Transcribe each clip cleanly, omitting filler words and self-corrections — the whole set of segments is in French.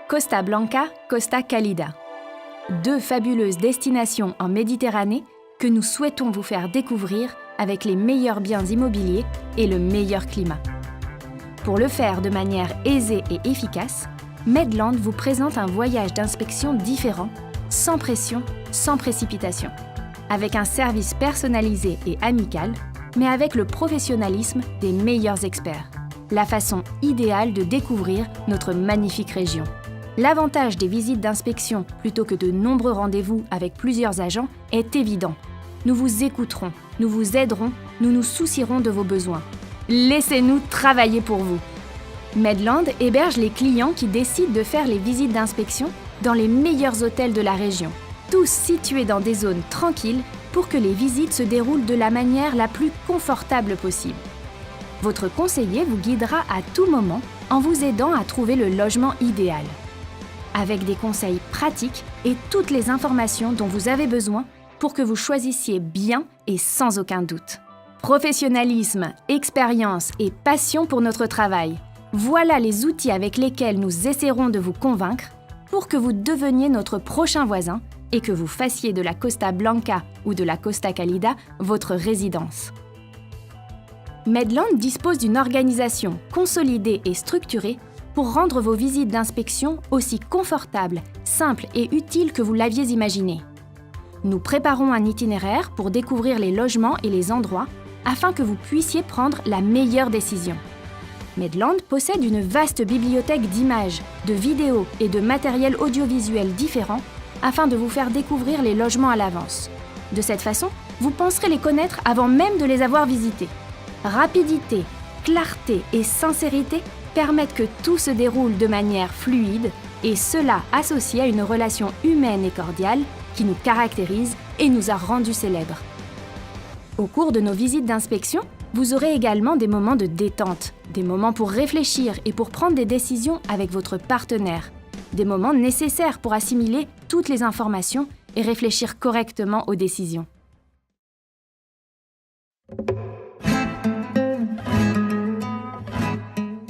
Costa Blanca, Costa Cálida. 2 fabuleuses destinations en Méditerranée que nous souhaitons vous faire découvrir avec les meilleurs biens immobiliers et le meilleur climat. Pour le faire de manière aisée et efficace, Medland vous présente un voyage d'inspection différent, sans pression, sans précipitation, avec un service personnalisé et amical, mais avec le professionnalisme des meilleurs experts. La façon idéale de découvrir notre magnifique région. L'avantage des visites d'inspection plutôt que de nombreux rendez-vous avec plusieurs agents est évident. Nous vous écouterons, nous vous aiderons, nous nous soucierons de vos besoins. Laissez-nous travailler pour vous. Medland héberge les clients qui décident de faire les visites d'inspection dans les meilleurs hôtels de la région, tous situés dans des zones tranquilles pour que les visites se déroulent de la manière la plus confortable possible. Votre conseiller vous guidera à tout moment en vous aidant à trouver le logement idéal. Avec des conseils pratiques et toutes les informations dont vous avez besoin pour que vous choisissiez bien et sans aucun doute. Professionnalisme, expérience et passion pour notre travail. Voilà les outils avec lesquels nous essaierons de vous convaincre pour que vous deveniez notre prochain voisin et que vous fassiez de la Costa Blanca ou de la Costa Cálida votre résidence. Medland dispose d'une organisation consolidée et structurée pour rendre vos visites d'inspection aussi confortables, simples et utiles que vous l'aviez imaginé. Nous préparons un itinéraire pour découvrir les logements et les endroits afin que vous puissiez prendre la meilleure décision. Medland possède une vaste bibliothèque d'images, de vidéos et de matériel audiovisuel différents afin de vous faire découvrir les logements à l'avance. De cette façon, vous penserez les connaître avant même de les avoir visités. Rapidité, clarté et sincérité permettent que tout se déroule de manière fluide et cela associé à une relation humaine et cordiale qui nous caractérise et nous a rendus célèbres. Au cours de nos visites d'inspection, vous aurez également des moments de détente, des moments pour réfléchir et pour prendre des décisions avec votre partenaire, des moments nécessaires pour assimiler toutes les informations et réfléchir correctement aux décisions.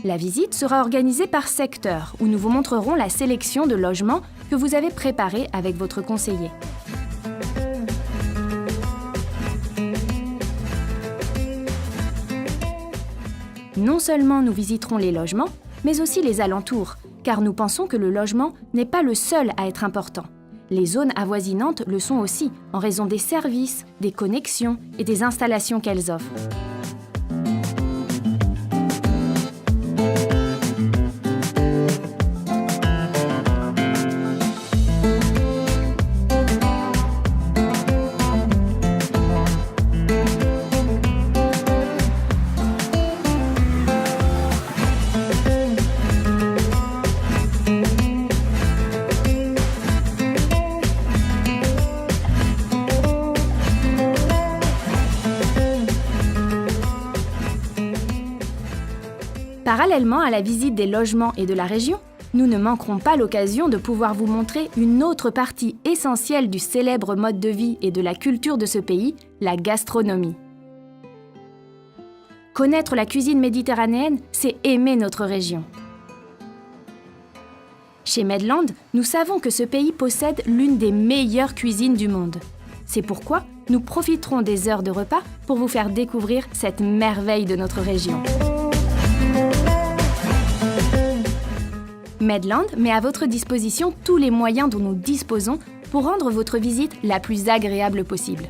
La visite sera organisée par secteur, où nous vous montrerons la sélection de logements que vous avez préparés avec votre conseiller. Non seulement nous visiterons les logements, mais aussi les alentours, car nous pensons que le logement n'est pas le seul à être important. Les zones avoisinantes le sont aussi, en raison des services, des connexions et des installations qu'elles offrent. Parallèlement à la visite des logements et de la région, nous ne manquerons pas l'occasion de pouvoir vous montrer une autre partie essentielle du célèbre mode de vie et de la culture de ce pays, la gastronomie. Connaître la cuisine méditerranéenne, c'est aimer notre région. Chez Medland, nous savons que ce pays possède l'une des meilleures cuisines du monde. C'est pourquoi nous profiterons des heures de repas pour vous faire découvrir cette merveille de notre région. Medland met à votre disposition tous les moyens dont nous disposons pour rendre votre visite la plus agréable possible.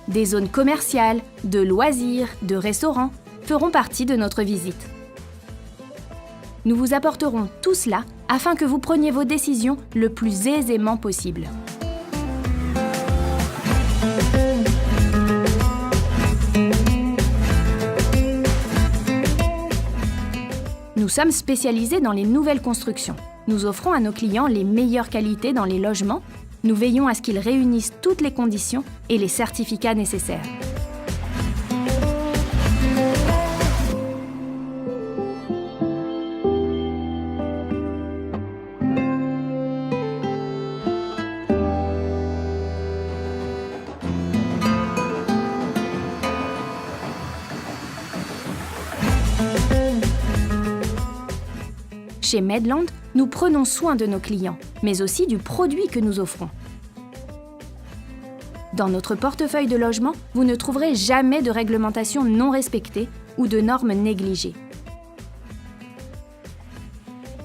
Des zones commerciales, de loisirs, de restaurants feront partie de notre visite. Nous vous apporterons tout cela afin que vous preniez vos décisions le plus aisément possible. Nous sommes spécialisés dans les nouvelles constructions. Nous offrons à nos clients les meilleures qualités dans les logements. Nous veillons à ce qu'ils réunissent toutes les conditions et les certificats nécessaires. Chez Medland, nous prenons soin de nos clients, mais aussi du produit que nous offrons. Dans notre portefeuille de logement, vous ne trouverez jamais de réglementation non respectée ou de normes négligées.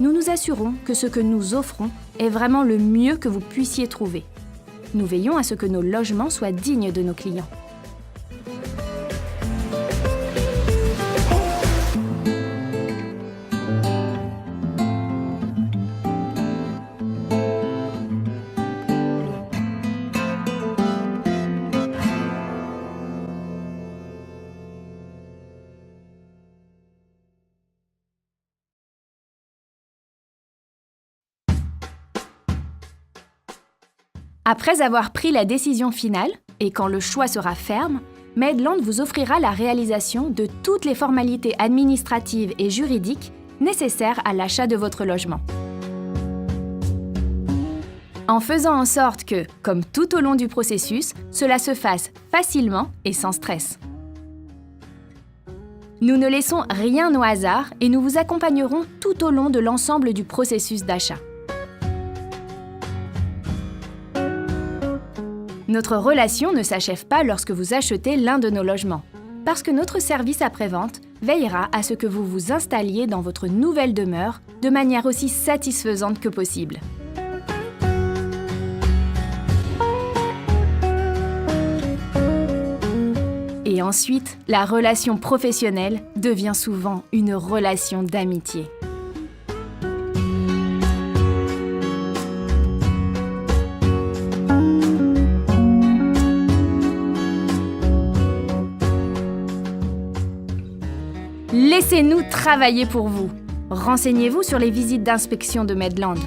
Nous nous assurons que ce que nous offrons est vraiment le mieux que vous puissiez trouver. Nous veillons à ce que nos logements soient dignes de nos clients. Après avoir pris la décision finale, et quand le choix sera ferme, Medland vous offrira la réalisation de toutes les formalités administratives et juridiques nécessaires à l'achat de votre logement. En faisant en sorte que, comme tout au long du processus, cela se fasse facilement et sans stress. Nous ne laissons rien au hasard et nous vous accompagnerons tout au long de l'ensemble du processus d'achat. Notre relation ne s'achève pas lorsque vous achetez l'un de nos logements, parce que notre service après-vente veillera à ce que vous vous installiez dans votre nouvelle demeure de manière aussi satisfaisante que possible. Et ensuite, la relation professionnelle devient souvent une relation d'amitié. Laissez-nous travailler pour vous. Renseignez-vous sur les visites d'inspection de Medland.